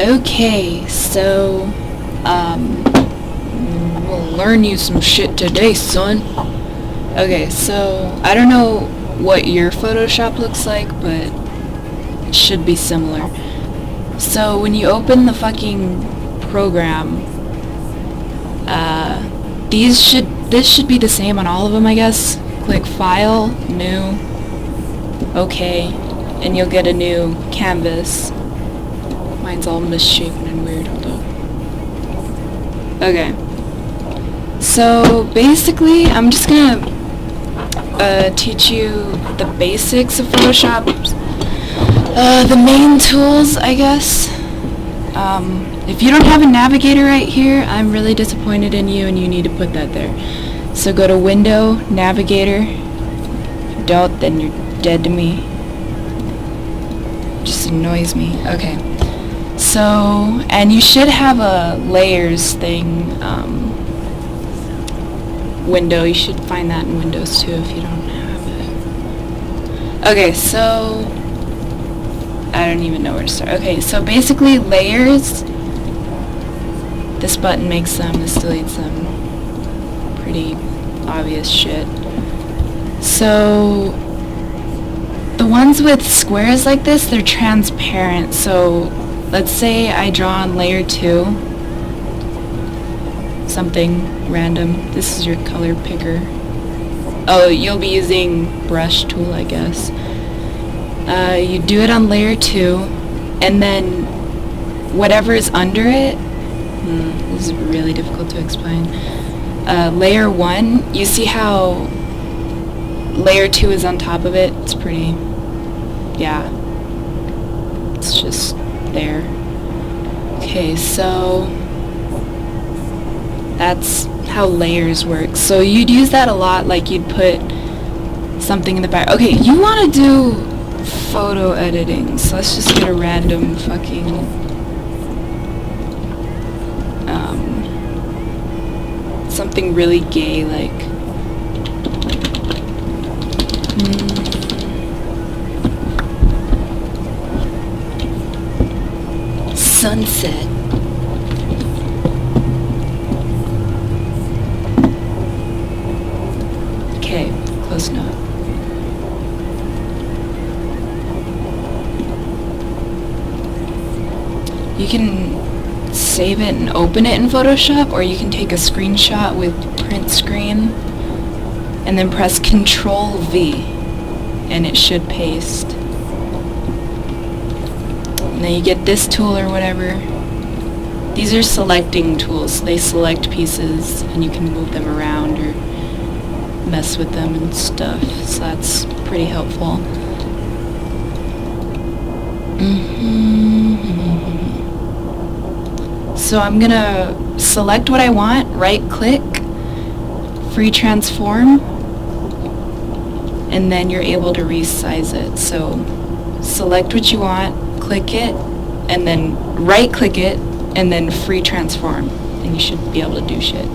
Okay, so, we'll learn you some shit today, son. Okay, so, I don't know what your Photoshop looks like, but it should be similar. So, when you open the fucking program, this should be the same on all of them, I guess. Click File, New, OK, and you'll get a new canvas. Mine's all misshapen and weird. Hold up. Okay. So basically, I'm just gonna teach you the basics of Photoshop. The main tools, I guess. If you don't have a navigator right here, I'm really disappointed in you, and you need to put that there. So go to Window, Navigator. If you don't, then you're dead to me. Just annoys me. Okay. So, and you should have a layers thing, window. You should find that in Windows too if you don't have it. Okay, so, I don't even know where to start. Okay, so basically layers, this button makes them, this deletes them. Pretty obvious shit. So, the ones with squares like this, they're transparent, so let's say I draw on layer 2, something random. This is your color picker. Oh, you'll be using brush tool, I guess. You do it on layer 2, and then whatever is under it, this is really difficult to explain. Layer 1, you see how layer 2 is on top of it? It's pretty, yeah, it's just there. Okay, so that's how layers work. So you'd use that a lot, like you'd put something in the back. Okay, you want to do photo editing, so let's just get a random fucking something really gay, like sunset. Okay, close enough. You can save it and open it in Photoshop, or you can take a screenshot with print screen and then press CTRL+V and it should paste. And then you get this tool or whatever. These are selecting tools. They select pieces and you can move them around or mess with them and stuff. So that's pretty helpful. So I'm gonna select what I want, right click, free transform, and then you're able to resize it. So select what you want, click it, and then right click it, and then free transform, and you should be able to do shit.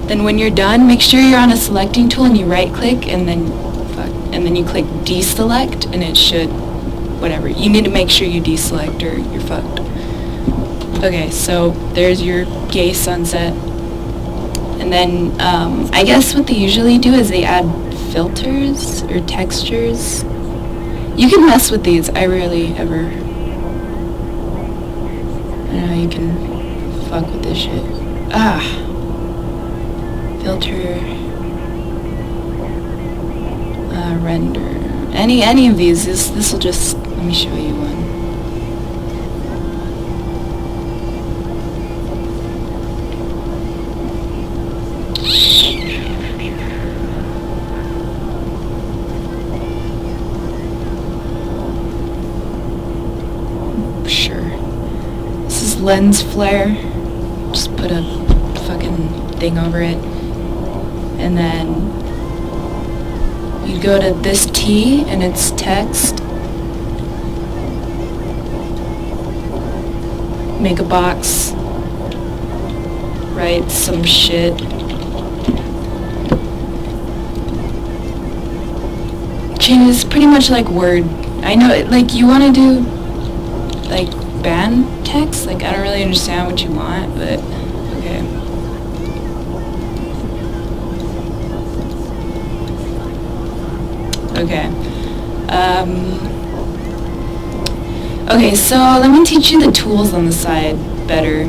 Then when you're done, make sure you're on a selecting tool and you right click, and then you click deselect, and it should, whatever. You need to make sure you deselect or you're fucked. Okay, so there's your gay sunset. And then I guess what they usually do is they add filters or textures. You can mess with these. I rarely ever. I know you can fuck with this shit. Filter. Render. Any of these. This will just, let me show you one. Lens flare, just put a fucking thing over it, and then you go to this T and it's text, make a box, write some shit, changes pretty much like Word. I know, like, you want to do like band text? Like, I don't really understand what you want, but okay. Okay. Okay, so let me teach you the tools on the side better.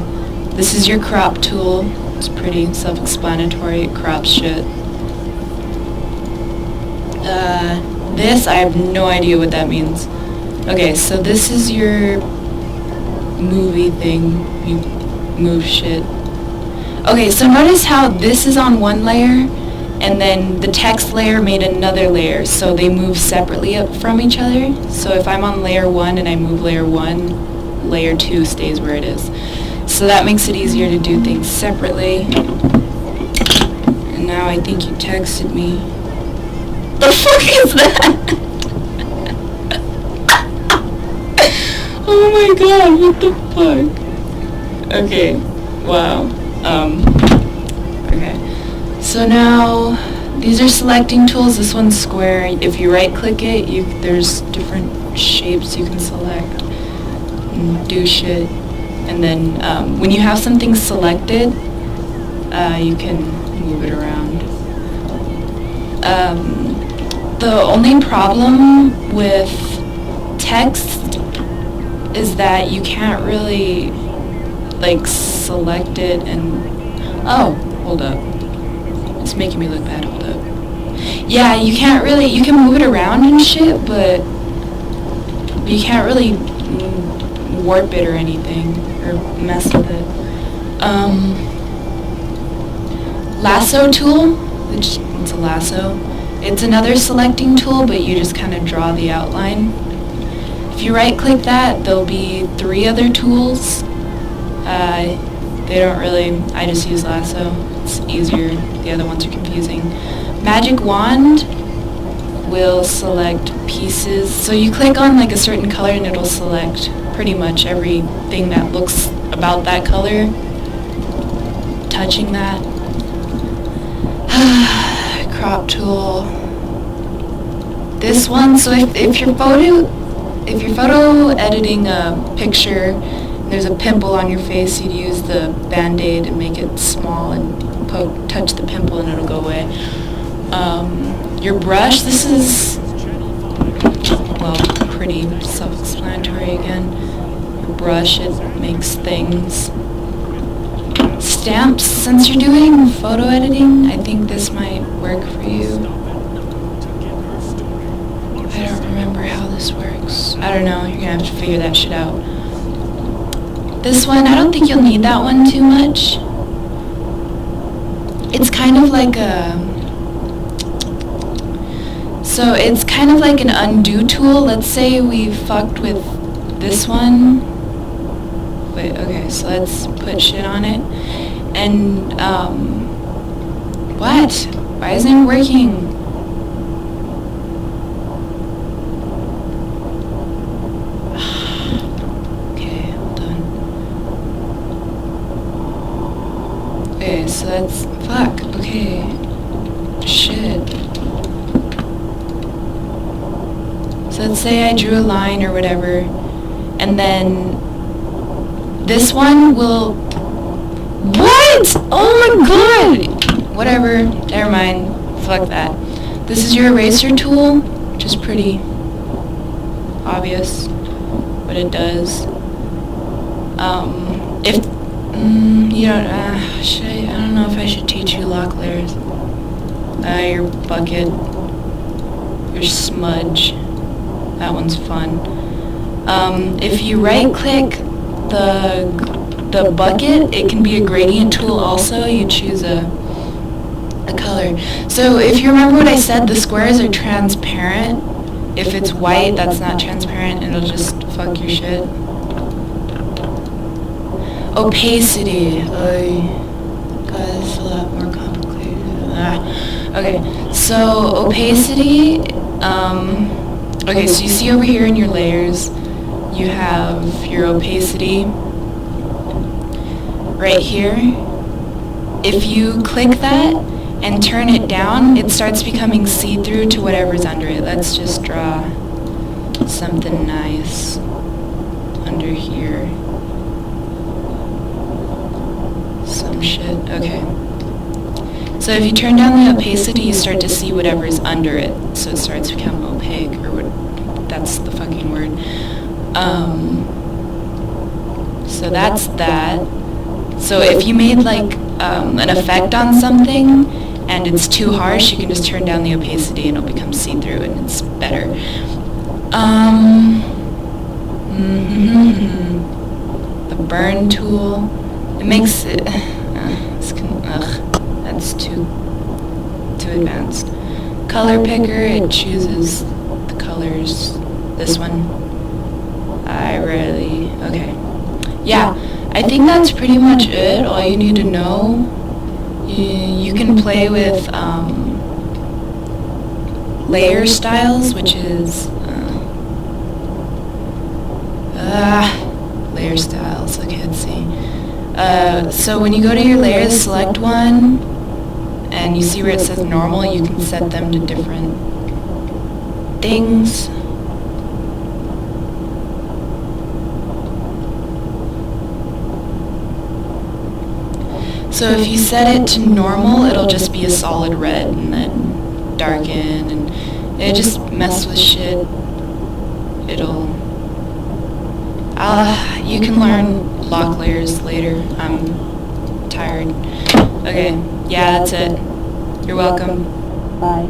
This is your crop tool. It's pretty self-explanatory. It crops shit. This, I have no idea what that means. Okay, so this is your movie thing. You move shit. Okay, so notice how this is on one layer, and then the text layer made another layer, so they move separately up from each other. So if I'm on layer 1 and I move layer 1, layer 2 stays where it is. So that makes it easier to do things separately. And now I think you texted me. The fuck is that? Oh my god, what the fuck? Okay, wow. Okay. So now, these are selecting tools. This one's square. If you right click it, there's different shapes you can select and do shit. And then when you have something selected, you can move it around. The only problem with text is that you can't really like select it and hold up, it's making me look bad. Hold up. Yeah, you can't really, you can move it around and shit, but you can't really warp it or anything or mess with it. Lasso tool, which it's a lasso. It's another selecting tool, but you just kind of draw the outline. If you right click that, there'll be 3 other tools. They don't really, I just use lasso. It's easier, the other ones are confusing. Magic wand will select pieces. So you click on like a certain color and it'll select pretty much everything that looks about that color. Touching that. Crop tool. This one, so if you're photo editing a picture, and there's a pimple on your face, you'd use the Band-Aid and make it small and touch the pimple and it'll go away. Your brush, this is, well, pretty self-explanatory again. Your brush, it makes things. Stamps, since you're doing photo editing, I think this might work for you. I don't remember how this works. I don't know, you're gonna have to figure that shit out. This one, I don't think you'll need that one too much. It's kind of like it's kind of like an undo tool. Let's say we fucked with this one. Wait, okay, so let's put shit on it. And, what? Why isn't it working? Okay, hold on. Okay, so that's, fuck, okay. Shit. So let's say I drew a line or whatever, and then this one will, what? Oh my god! Whatever, never mind, fuck that. This is your eraser tool, which is pretty obvious what it does. If you don't, I don't know if I should teach you lock layers. Your bucket, your smudge, that one's fun. If you right click the bucket, it can be a gradient tool also. You choose a color. So if you remember what I said, the squares are transparent. If it's white, that's not transparent, and it'll just fuck your shit. Opacity. God, it's a lot more complicated. Okay, so opacity, okay, so you see over here in your layers, you have your opacity right here. If you click that and turn it down, it starts becoming see-through to whatever's under it. Let's just draw something nice under here. Some shit. Okay. So if you turn down the opacity, you start to see whatever's under it. So it starts to become opaque, or what? That's the fucking word. So that's that. So if you made like an effect on something and it's too harsh, you can just turn down the opacity and it'll become see-through and it's better. The burn tool, it makes it, that's too advanced. Color picker, it chooses the colors. This one, okay. Yeah, I think that's pretty much it, all you need to know. You can play with layer styles, which is layer styles. Okay, let's see. So when you go to your layers, select one, and you see where it says normal, you can set them to different things. So if you set it to normal, it'll just be a solid red, and then darken, and it just mess with shit. You can learn lock layers later. I'm tired. Okay, yeah, that's it. You're welcome. Bye.